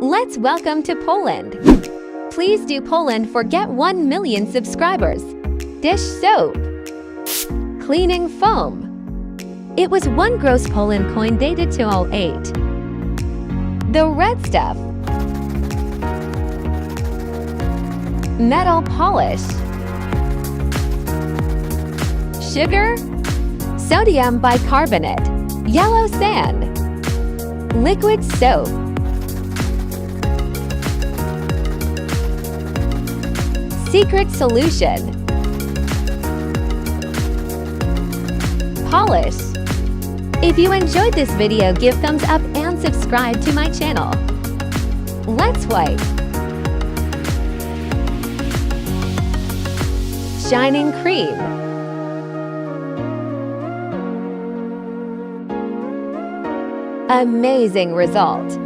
Let's welcome to Poland. Please do Poland for get 1 million subscribers. Dish soap. Cleaning foam. It was one gross Poland coin dated to 08. The red stuff. Metal polish. Sugar. Sodium bicarbonate. Yellow sand. Liquid soap. Secret solution. Polish. If you enjoyed this video, give thumbs up and subscribe to my channel. Let's wipe. Shining cream. Amazing result.